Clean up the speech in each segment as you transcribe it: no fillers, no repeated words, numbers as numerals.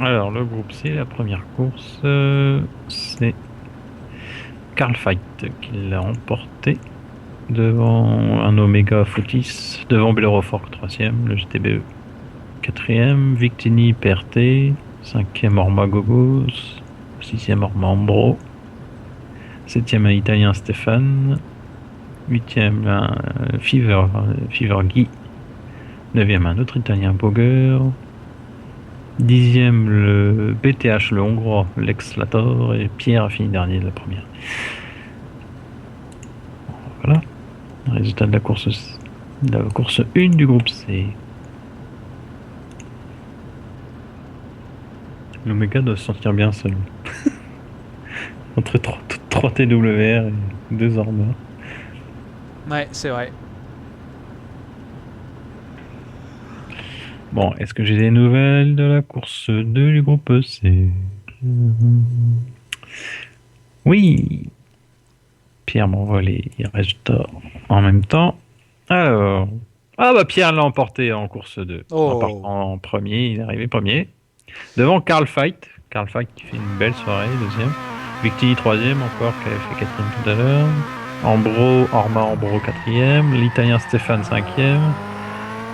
Alors, le groupe C, la première course, c'est Carl Fight qui l'a remporté devant un Omega Footis, devant Bellerophort 3e, le GTBE 4e, Victini PRT, 5e Orma Gogos, 6e Orma Ambro, 7e un Italien Stéphane, 8e un Fever Guy, 9e un autre Italien Boger, 10e le BTH, le Hongrois Lex Lator, et Pierre a fini dernier de la première. Voilà, résultat de la course 1 du groupe C. L'Omega doit se sentir bien seul. Entre 3 TWR et 2 Orma. Ouais, c'est vrai. Bon, est-ce que j'ai des nouvelles de la course 2 du groupe C? Oui, Pierre m'envoie les résultats en même temps. Alors, ah bah Pierre l'a emporté en course 2. En Oh. partant en premier, il est arrivé premier. Devant Carl Fight. Carl Fight qui fait une belle soirée, deuxième. Victini troisième encore, qui avait fait quatrième tout à l'heure. Orma Ambro quatrième. L'Italien Stéphane cinquième.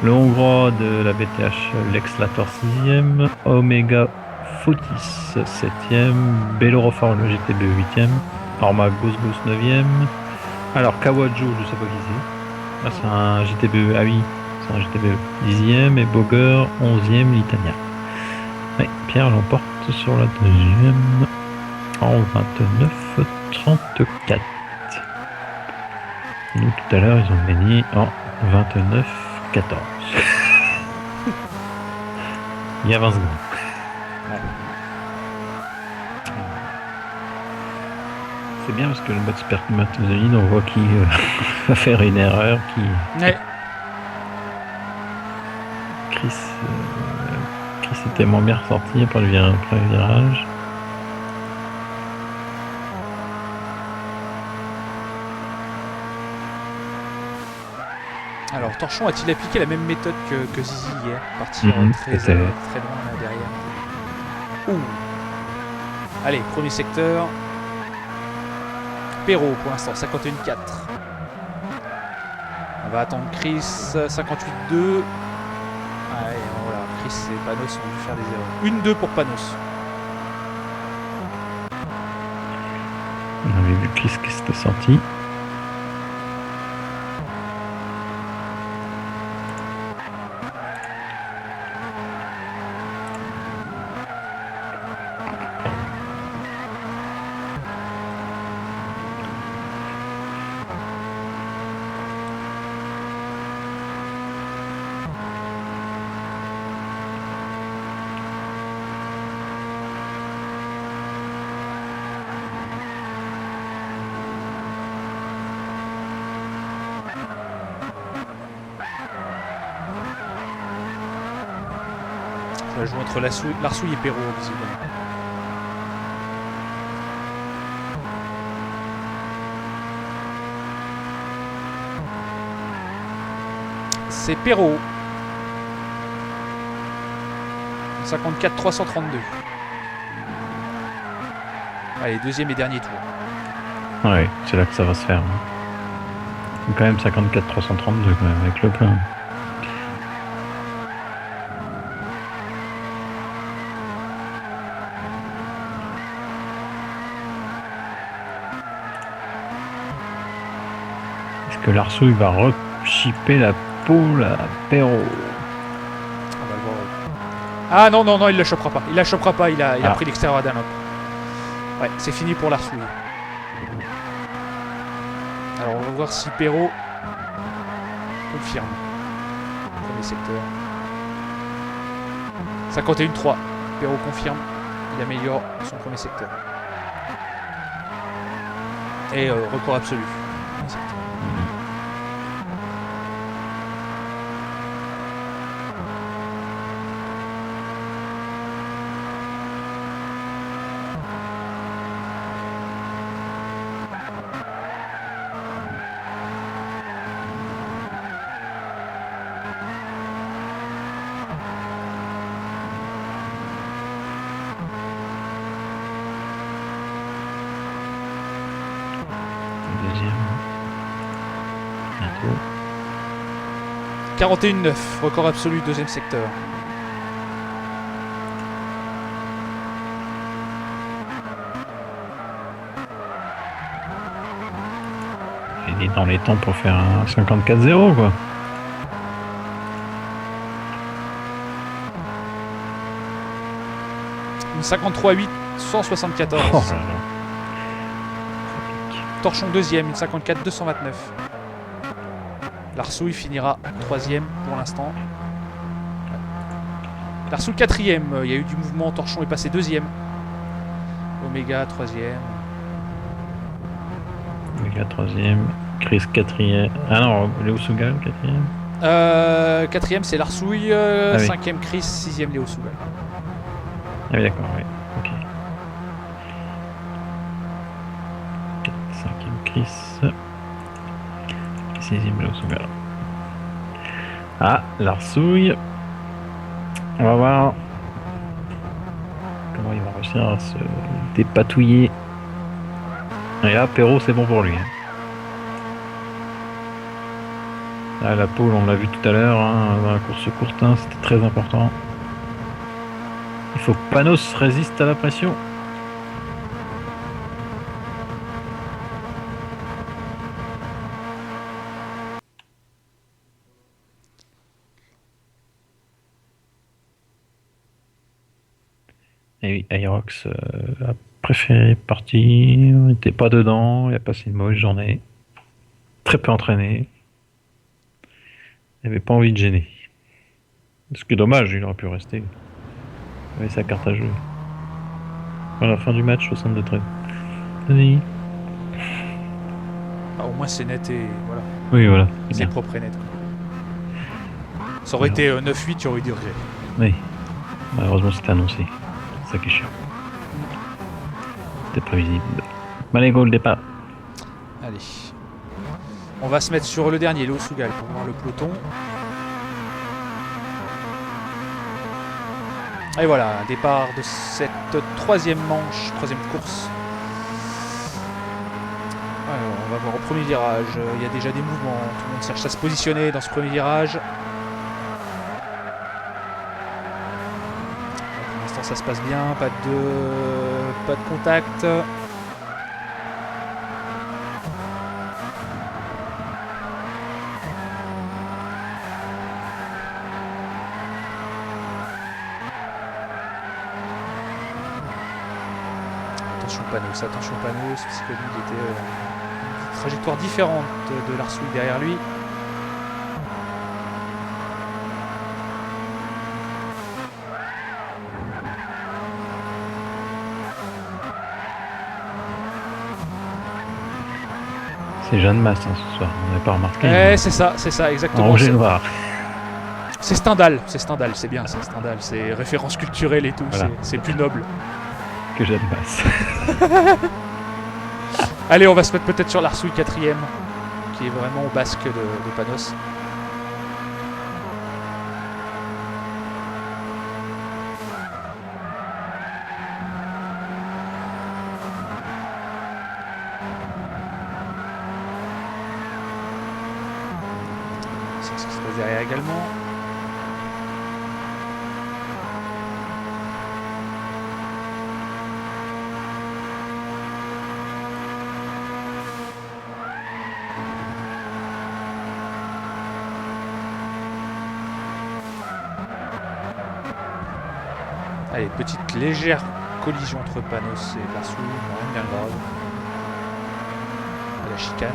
Le Hongrois de la BTH Lex Lator sixième. Omega Footis septième. Bellerophort le GTB huitième. Orma Gosgos neuvième. Alors Kawaju, je sais pas qui c'est. Ah, c'est un GTB, ah oui, c'est un GTB 10e et Boger 11e, l'Italien. Oui, Pierre l'emporte sur la deuxième en 29-34. Nous, tout à l'heure, ils ont gagné en 29-14. Il y a 20 secondes. Ouais. C'est bien parce que le bot spermatozoïde, on voit qui va faire une erreur, qui... Ouais. Chris était moins bien ressorti après le virage. Alors, Torchon a-t-il appliqué la même méthode que Zizi hier? Partir très loin là, derrière. Ouh. Allez, premier secteur. Perrault pour l'instant, 51-4. On va attendre Chris, 58-2. Ah ouais, voilà, Chris et Panos ont dû faire des erreurs. 1-2 pour Panos. On avait vu Chris qui s'était sorti. Ça joue entre Larsouille et Perrault, visiblement. C'est Perrault. 54-332. Allez, deuxième et dernier tour. Ouais, c'est là que ça va se faire. Quand même 54-332 quand même avec le plein. Est-ce que Larsouille va rechipper la poule à Perrault? On va le voir. Ah non, non, non, il la chopera pas. Il la chopera pas, il a pris l'extérieur d'un homme. Ouais, c'est fini pour Larsouille. Alors on va voir si Perrault confirme. Premier secteur. 51-3. Perrault confirme. Il améliore son premier secteur. Et record absolu. Premier secteur. 41,9, record absolu, deuxième secteur. Il est dans les temps pour faire un 54-0 quoi. Une 53,8, 174. Oh là là. Torchon deuxième, une 54, 229. Larsouille finira troisième pour l'instant. Larsouille quatrième, il y a eu du mouvement, Torchon est passé deuxième. Oméga troisième. Oméga troisième, Chris quatrième. Ah non, Léo Sougal quatrième. Quatrième c'est Larsouille, oui. cinquième Chris, sixième Léo Sougal. Ah oui d'accord, oui. Ok. 5ème Chris. 6ème Léo Sougal. Ah, Larsouille. On va voir comment il va réussir à se dépatouiller. Et là, Perrault, c'est bon pour lui. Là, la pole, on l'a vu tout à l'heure, hein, dans la course courte, hein, c'était très important. Il faut que Panos résiste à la pression. Et oui, Aerox a préféré partir, il n'était pas dedans, il a passé une mauvaise journée. Très peu entraîné. Il n'avait pas envie de gêner. Ce qui est dommage, il aurait pu rester. Il avait sa carte à jouer. À la fin du match, 62-13. Vas-y. Ah, au moins c'est net et voilà. Oui, voilà. C'est propre et net. Ça aurait été 9-8, tu aurais dit regret. Oui. Malheureusement, c'était annoncé. C'est ça qui est chiant. C'était prévisible. Allez, go, le départ. Allez. On va se mettre sur le dernier, Léo Sougal, pour voir le peloton. Et voilà, départ de cette troisième manche, troisième course. Alors, on va voir au premier virage. Il y a déjà des mouvements. Tout le monde cherche à se positionner dans ce premier virage. Pour l'instant, ça se passe bien. Pas de contact. Attention Panos, parce que lui il était une trajectoire différente de Larsouille derrière lui. C'est Jeanne Masse hein, ce soir, on n'avait pas remarqué. C'est ça, exactement. En rouge et noir. C'est Stendhal, c'est bien, c'est Stendhal, c'est référence culturelle et tout, voilà. C'est plus noble. Que Jeanne Masse. Allez, on va se mettre peut-être sur Larsouille quatrième, qui est vraiment au basque de Panos. Ça se passe derrière également. Allez, petite légère collision entre Panos et Larsouille, rien de bien grave. À la chicane.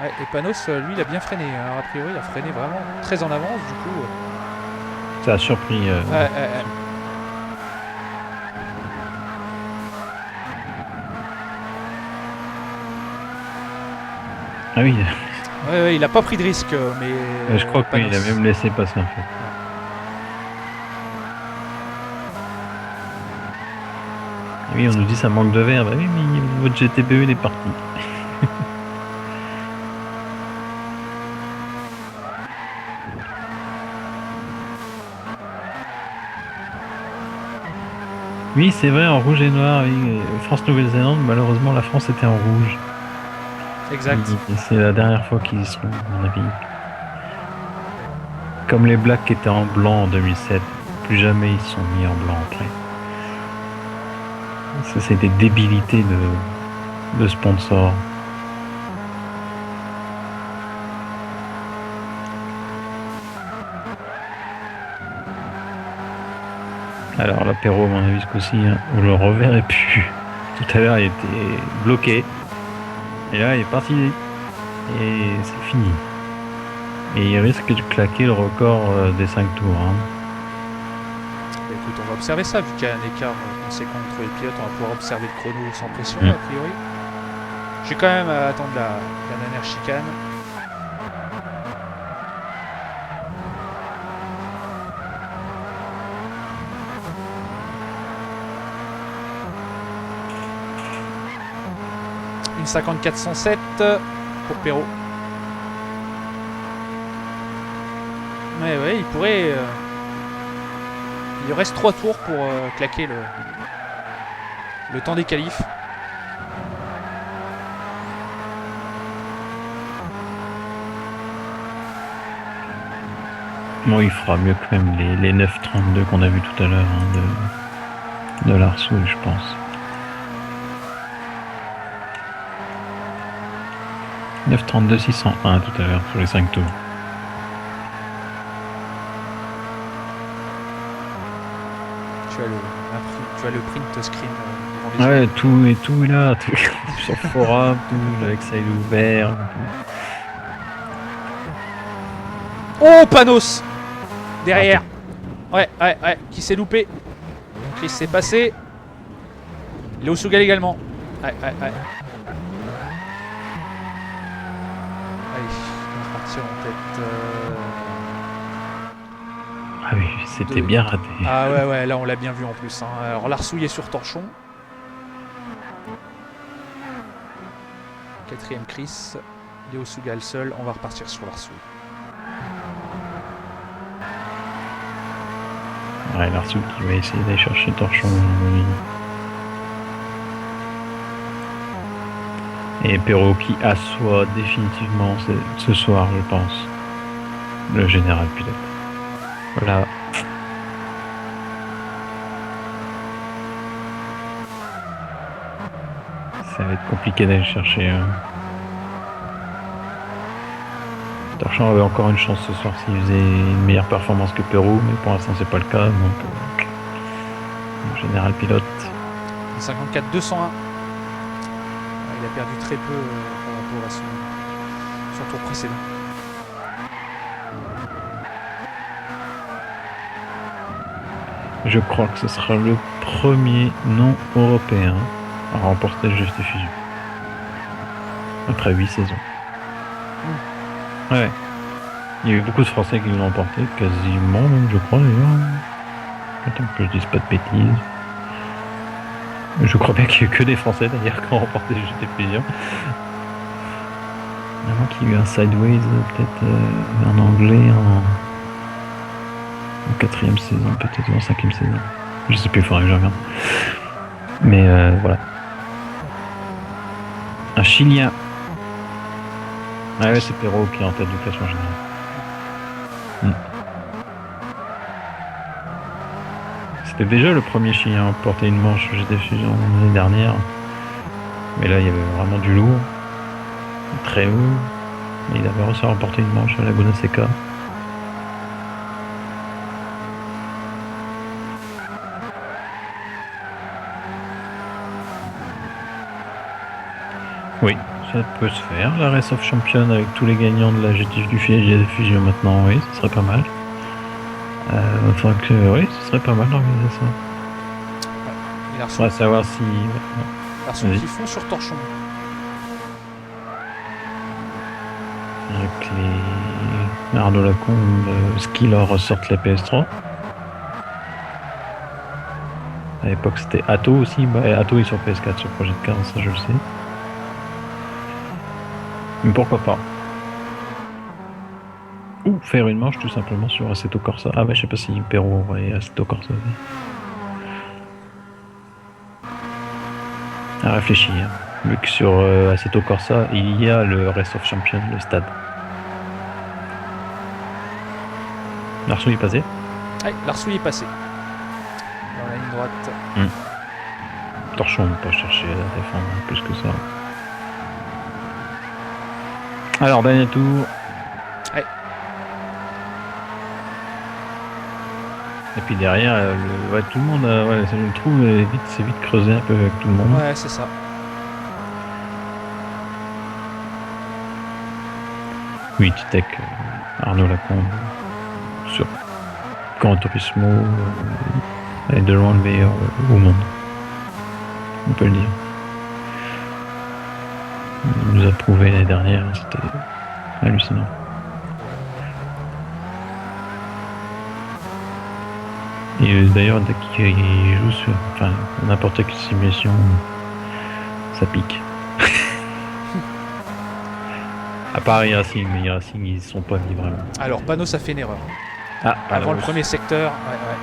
Ouais, et Panos, lui, il a bien freiné. Alors, a priori, il a freiné vraiment très en avance, du coup. Ça a surpris. Ah oui. Ouais, il a pas pris de risque, mais. Je crois qu'il a même laissé passer en fait. Oui, on nous dit ça manque de verre. Bah oui, mais votre GTBE il est parti. Oui, c'est vrai, en rouge et noir. Oui. France-Nouvelle-Zélande, malheureusement, la France était en rouge. Exact. Et c'est la dernière fois qu'ils y seront, à mon avis. Comme les Blacks qui étaient en blanc en 2007, plus jamais ils se sont mis en blanc après. Ça, c'est des débilités de sponsors. Alors l'apéro, à mon avis, ce coup-ci, hein, vous le reverrez plus. Tout à l'heure, il était bloqué. Et là, il est parti. Et c'est fini. Et il risque de claquer le record des 5 tours. Hein. Écoute, on va observer ça, vu qu'il y a un écart conséquent entre les pilotes, on va pouvoir observer le chrono sans pression, a priori. Je vais quand même attendre la dernière chicane. Une 54-107 pour Perrault. Ouais, il pourrait... il reste 3 tours pour claquer le temps des qualifs. Bon, il fera mieux quand même les 9,32 qu'on a vu tout à l'heure hein, de Larsoul, je pense. 9,32 601 tout à l'heure sur les 5 tours. Tu as le print screen devant les yeux. Tout est là, tout sur le forum, tout l'Excel ouvert. Oh, Panos derrière. Ouais, qui s'est loupé. Chris s'est passé. Léo Sougal également. Ouais. Allez, on va partir en tête. Ah oui, c'était bien raté. Ah ouais, là on l'a bien vu en plus. Hein. Alors Larsouille est sur torchon. 4ème Chris. Léo Sougal seul. On va repartir sur Larsouille. Ouais, Larsoul qui va essayer d'aller chercher torchon. Et Perrault qui assoit définitivement ce soir, je pense, le général pilote. Voilà. Ça va être compliqué d'aller chercher. Torchon avait encore une chance ce soir s'il faisait une meilleure performance que Perrault, mais pour l'instant c'est pas le cas. Donc, le général pilote. 54 201. Il a perdu très peu par rapport à son tour précédent. Je crois que ce sera le premier non-européen à remporter le Just Fusion. Après 8 saisons. Ouais. Il y a eu beaucoup de Français qui l'ont emporté, quasiment même, je crois d'ailleurs. Attends que je dise pas de bêtises. Je crois bien qu'il n'y a que des Français d'ailleurs qui ont remporté le GT Fusion. Avant qu'il y ait eu un Sideways, peut-être un anglais en 4ème saison, peut-être en 5ème saison. Je sais plus, il faudrait que je regarde. Mais voilà. Un Chilien. Ah ouais, c'est Perrault qui est en tête du classement général. C'était déjà le premier Chilien à porter une manche GT Fusion l'année dernière. Mais là, il y avait vraiment du lourd. Très haut. Et il avait réussi à remporter une manche à Laguna Seca. Oui, ça peut se faire. La Race of Champions avec tous les gagnants de la GT du Fusion maintenant, oui, ce serait pas mal. Oui, ce serait pas mal d'organiser ça. On va savoir si... Garçons qui font sur torchon. Avec les Arnaud Lacombe, Skiller ressortent les PS3. À l'époque c'était Atto aussi, Atto est sur PS4 sur Project Cars, ça je le sais. Mais pourquoi pas. Ou faire une manche tout simplement sur Assetto Corsa. Ah bah je sais pas si Perrault aurait Assetto Corsa aussi. À réfléchir. Vu que sur Assetto Corsa, il y a le Race of Champions, le stade. Larsou est passé. Allez, Larsouille est passé. Dans la ligne droite. Torchon, on peut pas chercher à défendre plus que ça. Alors, dernier tour. Ouais. Et puis derrière, tout le monde, le trou c'est vite creusé un peu avec tout le monde. Ouais, c'est ça. Oui, Titec, Arnaud Lacombe, sur Gran Turismo, est de loin le meilleur au monde. On peut le dire. Il nous a prouvé l'année dernière, c'était hallucinant. Et d'ailleurs, dès qu'il joue sur n'importe quelle simulation, ça pique. À part Racing, mais Racing, ils sont pas mis vraiment. Alors, Panos a fait une erreur. Ah, avant le premier secteur.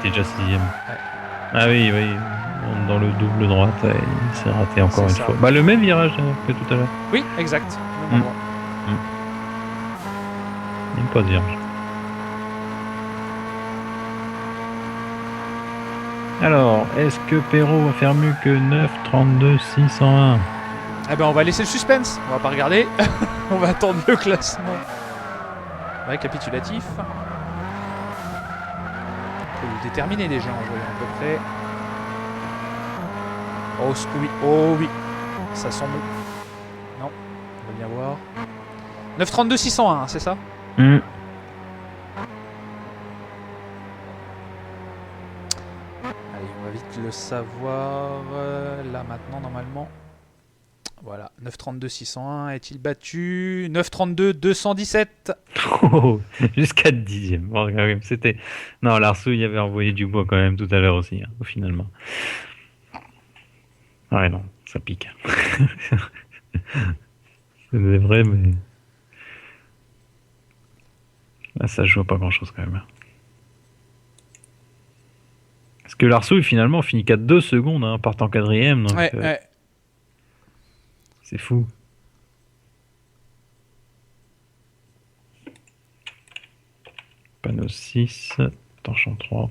T'es déjà 6ème. Ouais. Ah oui, dans le double droite, il s'est raté encore une fois. Bah, le même virage que tout à l'heure. Oui, exact. Même pas virage. Alors, est-ce que Perrault va faire mieux que 9,32, 601? Eh ben, on va laisser le suspense. On va pas regarder. On va attendre le classement. Récapitulatif. On peut le déterminer déjà en voyant à peu près. Oh oui. Ça sent bon. Non, on va bien voir. 9,32, 601, c'est ça? Allez, on va vite le savoir. Là, maintenant, normalement. Voilà, 9,32, 601. Est-il battu? 9,32, 217. Oh, jusqu'à 10ème. Bon, c'était... Non, Larsou, il avait envoyé du bois quand même tout à l'heure aussi, finalement. Ouais, non, ça pique. C'est vrai, mais... Là, ça joue pas grand-chose quand même. Parce que Larsou, finalement, finit qu'à 2 secondes, partant 4ème. Donc, ouais. C'est fou. Panneau 6, Torchon 3.